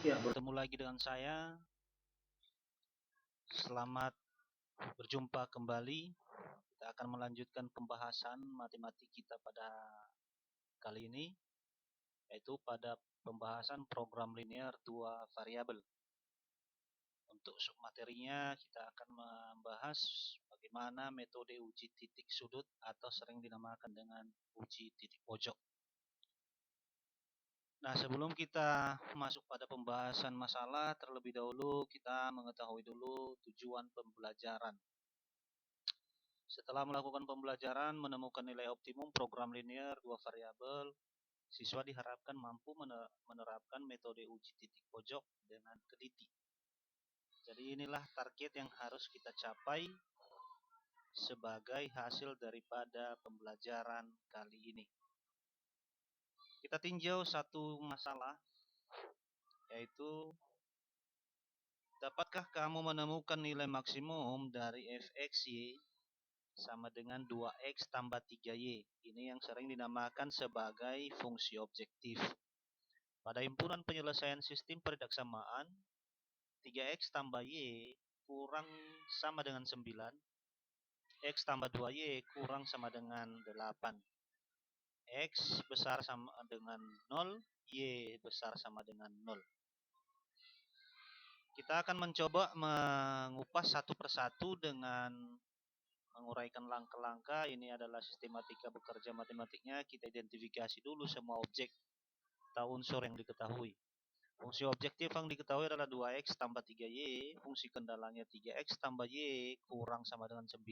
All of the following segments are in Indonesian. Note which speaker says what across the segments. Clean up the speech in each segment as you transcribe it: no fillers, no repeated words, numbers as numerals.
Speaker 1: Ya,
Speaker 2: Bertemu lagi dengan saya. Selamat berjumpa kembali. Kita akan melanjutkan pembahasan matematik kita pada kali ini, yaitu pada pembahasan program linear dua variabel. Untuk submaterinya kita akan membahas bagaimana metode uji titik sudut atau sering dinamakan dengan uji titik pojok. Nah, sebelum kita masuk pada pembahasan masalah, terlebih dahulu kita mengetahui dulu tujuan pembelajaran. Setelah melakukan pembelajaran menemukan nilai optimum program linear dua variabel, siswa diharapkan mampu menerapkan metode uji titik pojok dengan teliti. Jadi inilah target yang harus kita capai sebagai hasil daripada pembelajaran kali ini. Kita tinjau satu masalah, yaitu dapatkah kamu menemukan nilai maksimum dari fxy sama dengan 2x tambah 3y. Ini yang sering dinamakan sebagai fungsi objektif. Pada himpunan penyelesaian sistem peridaksamaan, 3x tambah y kurang sama dengan 9, x tambah 2y kurang sama dengan 8. X besar sama dengan 0, y besar sama dengan 0. Kita akan mencoba mengupas satu persatu dengan menguraikan langkah-langkah. Ini adalah sistematika bekerja matematiknya. Kita identifikasi dulu semua objek atau unsur yang diketahui. Fungsi objektif yang diketahui adalah 2x tambah 3y. Fungsi kendalanya 3x tambah y kurang sama dengan 9.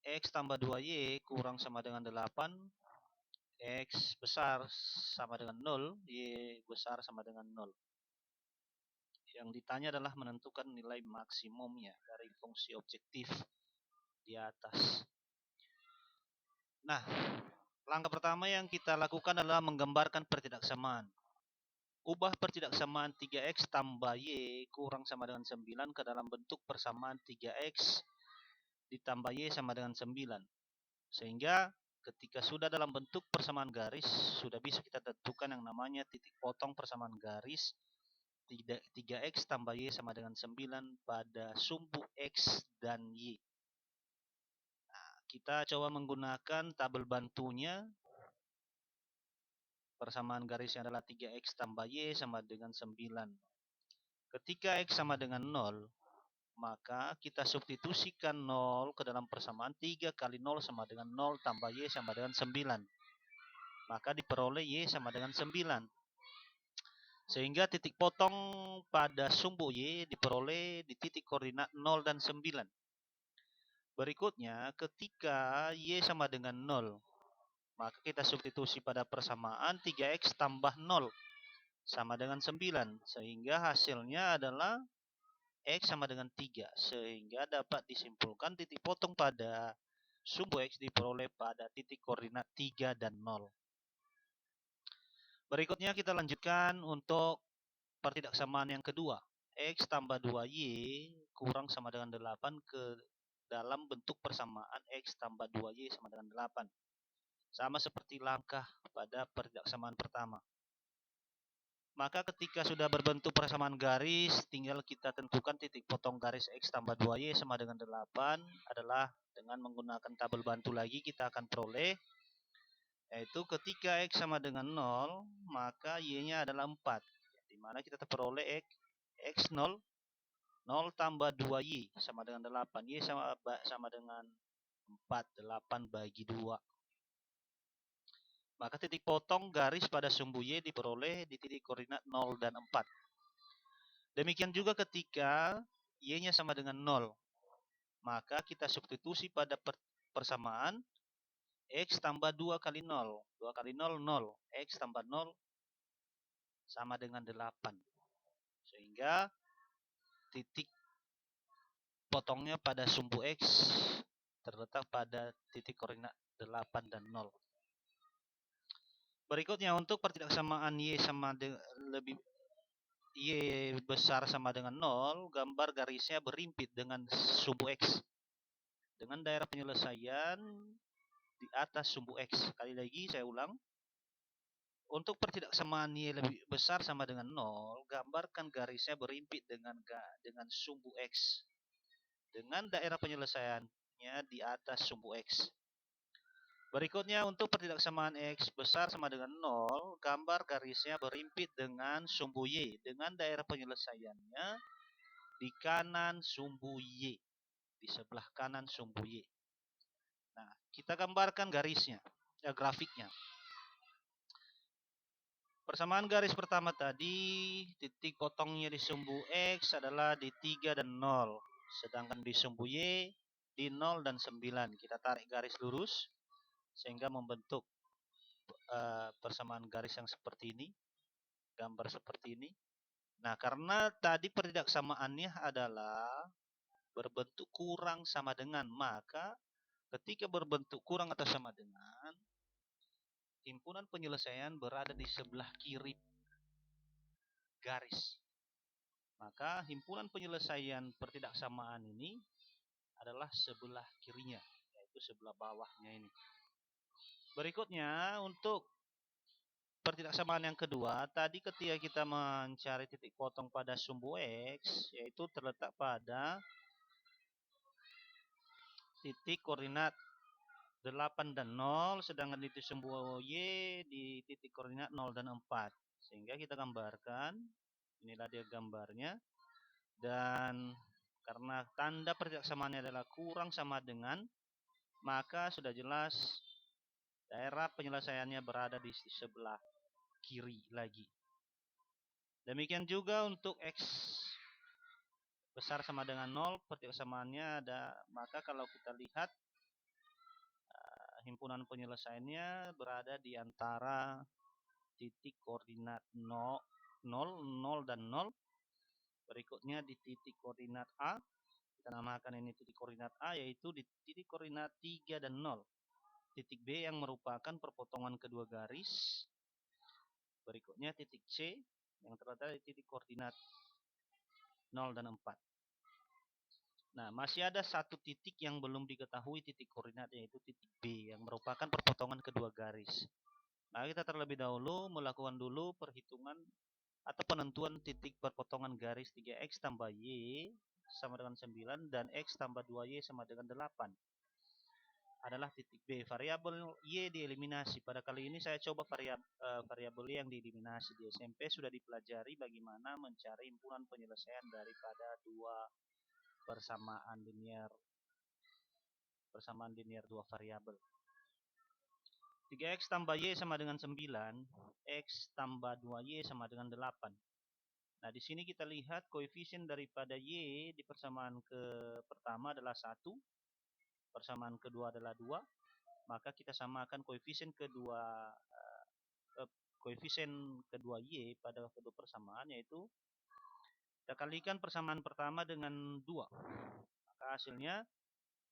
Speaker 2: X tambah 2y kurang sama dengan 8. X besar sama dengan 0. Y besar sama dengan 0. Yang ditanya adalah menentukan nilai maksimumnya dari fungsi objektif di atas. Nah, langkah pertama yang kita lakukan adalah menggambarkan pertidaksamaan. Ubah pertidaksamaan 3x tambah y kurang sama dengan 9 ke dalam bentuk persamaan 3x ditambah y sama dengan 9. Sehingga ketika sudah dalam bentuk persamaan garis, sudah bisa kita tentukan yang namanya titik potong persamaan garis 3x tambah y sama dengan 9 pada sumbu x dan y. Kita coba menggunakan tabel bantunya. Persamaan garisnya adalah 3x tambah y sama dengan 9. Ketika x sama dengan 0, maka kita substitusikan 0 ke dalam persamaan. 3 kali 0 sama dengan 0 tambah y sama dengan 9. Maka diperoleh y sama dengan 9. Sehingga titik potong pada sumbu y diperoleh di titik koordinat 0 dan 9. Berikutnya, ketika y sama dengan 0, maka kita substitusi pada persamaan 3x tambah 0 sama dengan 9. Sehingga hasilnya adalah x sama dengan 3. Sehingga dapat disimpulkan titik potong pada sumbu x diperoleh pada titik koordinat 3 dan 0. Berikutnya kita lanjutkan untuk pertidaksamaan yang kedua. X tambah 2y kurang sama dengan 8 ke dalam bentuk persamaan x tambah 2y sama dengan 8. Sama seperti langkah pada pertidaksamaan pertama. Maka ketika sudah berbentuk persamaan garis, tinggal kita tentukan titik potong garis x tambah 2y sama dengan 8 adalah dengan menggunakan tabel bantu lagi kita akan peroleh, yaitu ketika x sama dengan 0, maka y-nya adalah 4. Di mana kita peroleh x 0, 0 tambah 2y sama dengan 8. Y sama dengan 4, 8 bagi 2. Maka titik potong garis pada sumbu y diperoleh di titik koordinat 0 dan 4. Demikian juga ketika y-nya sama dengan 0, maka kita substitusi pada persamaan x tambah 2 kali 0. 2 kali 0, 0. X tambah 0 sama dengan 8. Sehingga titik potongnya pada sumbu x terletak pada titik koordinat 8 dan 0. Berikutnya untuk pertidaksamaan y besar sama dengan 0, gambar garisnya berimpit dengan sumbu x dengan daerah penyelesaian di atas sumbu x. Sekali lagi saya ulang, Untuk pertidaksamaan Y lebih besar sama dengan 0, gambarkan garisnya berimpit dengan sumbu X. Dengan daerah penyelesaiannya di atas sumbu X. Berikutnya, untuk pertidaksamaan X besar sama dengan 0, gambar garisnya berimpit dengan sumbu Y. Dengan daerah penyelesaiannya di kanan sumbu Y. Di sebelah kanan sumbu Y. Nah, kita gambarkan garisnya, grafiknya. Persamaan garis pertama tadi, titik potongnya di sumbu X adalah di 3 dan 0. Sedangkan di sumbu Y, di 0 dan 9. Kita tarik garis lurus, sehingga membentuk persamaan garis yang seperti ini. Gambar seperti ini. Nah, karena tadi pertidaksamaannya adalah berbentuk kurang sama dengan, maka ketika berbentuk kurang atau sama dengan, himpunan penyelesaian berada di sebelah kiri garis. Maka himpunan penyelesaian pertidaksamaan ini adalah sebelah kirinya, yaitu sebelah bawahnya ini. Berikutnya, untuk pertidaksamaan yang kedua, tadi ketika kita mencari titik potong pada sumbu X, yaitu terletak pada titik koordinat 8 dan 0, sedangkan di sumbu Y di titik koordinat 0 dan 4. Sehingga kita gambarkan, inilah dia gambarnya, dan karena tanda pertidaksamaannya adalah kurang sama dengan, maka sudah jelas daerah penyelesaiannya berada di sebelah kiri lagi. Demikian juga untuk X besar sama dengan 0, pertidaksamaannya ada, maka kalau kita lihat himpunan penyelesaiannya berada di antara titik koordinat 0, 0 dan 0. Berikutnya di titik koordinat A, kita namakan ini titik koordinat A, yaitu di titik koordinat 3 dan 0. Titik B yang merupakan perpotongan kedua garis. Berikutnya titik C yang terletak di titik koordinat 0 dan 4. Nah, masih ada satu titik yang belum diketahui titik koordinat, yaitu titik B yang merupakan perpotongan kedua garis. Nah, kita terlebih dahulu melakukan dulu perhitungan atau penentuan titik perpotongan garis 3X tambah Y sama dengan 9 dan X tambah 2Y sama dengan 8. Adalah titik B. Variabel Y dieliminasi. Pada kali ini saya coba variabel Y yang dieliminasi. Di SMP sudah dipelajari bagaimana mencari himpunan penyelesaian daripada dua persamaan linear dua variabel. 3X tambah Y sama dengan 9, X tambah 2Y sama dengan 8. Nah, di sini kita lihat koefisien daripada Y di persamaan pertama adalah 1, persamaan kedua adalah 2, maka kita samakan koefisien kedua Y pada kedua persamaan, yaitu kita kalikan persamaan pertama dengan 2. Maka hasilnya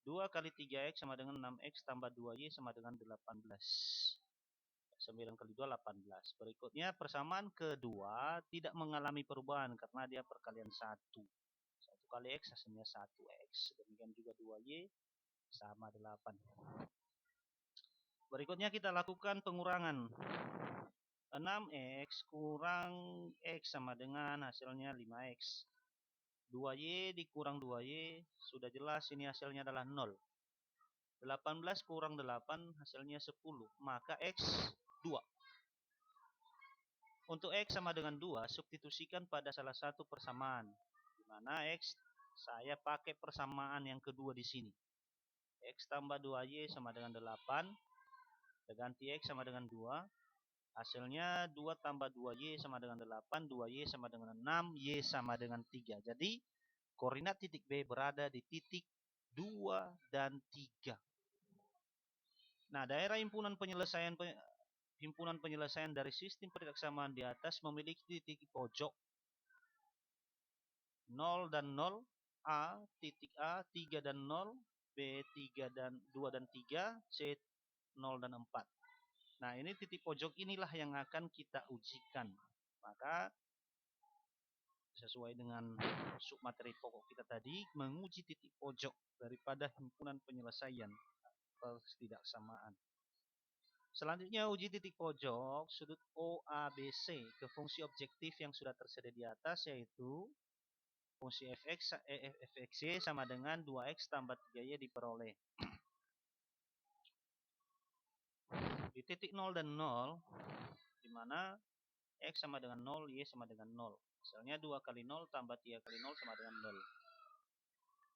Speaker 2: 2 kali 3X sama dengan 6X tambah 2Y sama dengan 18. 9 kali 2, 18. Berikutnya persamaan kedua tidak mengalami perubahan karena dia perkalian 1. 1 kali X hasilnya 1X. Demikian juga 2Y sama 8. Berikutnya kita lakukan pengurangan. 6X kurang X sama dengan hasilnya 5X. 2Y dikurang 2Y, sudah jelas ini hasilnya adalah 0. 18 kurang 8 hasilnya 10, maka X 2. Untuk X sama dengan 2, substitusikan pada salah satu persamaan. Di mana X saya pakai persamaan yang kedua di sini. X tambah 2Y sama dengan 8. Ganti X sama dengan 2. Hasilnya 2 tambah 2Y sama dengan 8. 2Y sama dengan 6. Y sama dengan 3. Jadi koordinat titik B berada di titik 2 dan 3. Nah, daerah himpunan penyelesaian dari sistem pertidaksamaan di atas memiliki titik pojok 0 dan 0, A, titik A, 3 dan 0, B, 3 dan 2 dan 3, C, 0 dan 4. Nah, ini titik pojok inilah yang akan kita ujikan. Maka sesuai dengan submateri pokok kita tadi, menguji titik pojok daripada himpunan penyelesaian pertidaksamaan. Selanjutnya uji titik pojok sudut OABC ke fungsi objektif yang sudah tersedia di atas, yaitu fungsi fx y sama dengan 2x tambah 3y diperoleh. Di titik 0 dan 0, di mana x sama dengan 0, y sama dengan 0. Misalnya 2 kali 0 tambah 3 kali 0 sama dengan 0.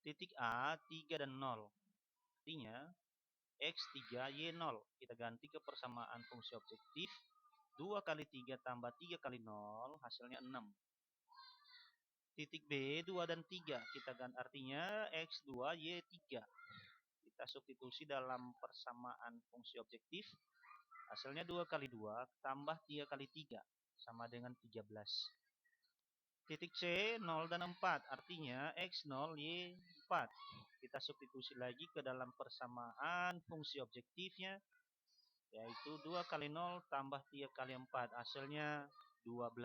Speaker 2: Titik A, 3 dan 0. Artinya, x 3, y 0. Kita ganti ke persamaan fungsi objektif. 2 kali 3 tambah 3 kali 0, hasilnya 6. Titik B, 2 dan 3. Kita ganti, artinya x 2, y 3. Kita substitusi dalam persamaan fungsi objektif. Hasilnya 2 kali 2 tambah 3 kali 3 sama dengan 13. Titik C, 0 dan 4. Artinya x 0, y 4. Kita substitusi lagi ke dalam persamaan fungsi objektifnya, yaitu 2 kali 0 tambah 3 kali 4. Hasilnya 12.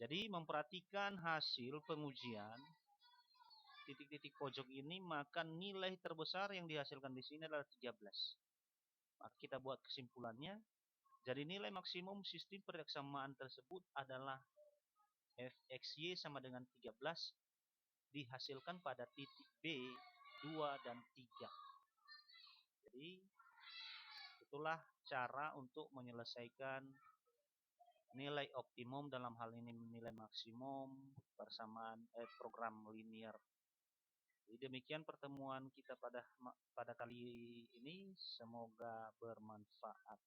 Speaker 2: Jadi memperhatikan hasil pengujian titik-titik pojok ini, maka nilai terbesar yang dihasilkan di sini adalah 13. Maka kita buat kesimpulannya, jadi nilai maksimum sistem persamaan tersebut adalah fxy sama dengan 13 dihasilkan pada titik B, 2 dan 3. Jadi itulah cara untuk menyelesaikan nilai optimum, dalam hal ini nilai maksimum persamaan program linear. Jadi demikian pertemuan kita pada kali ini, semoga bermanfaat.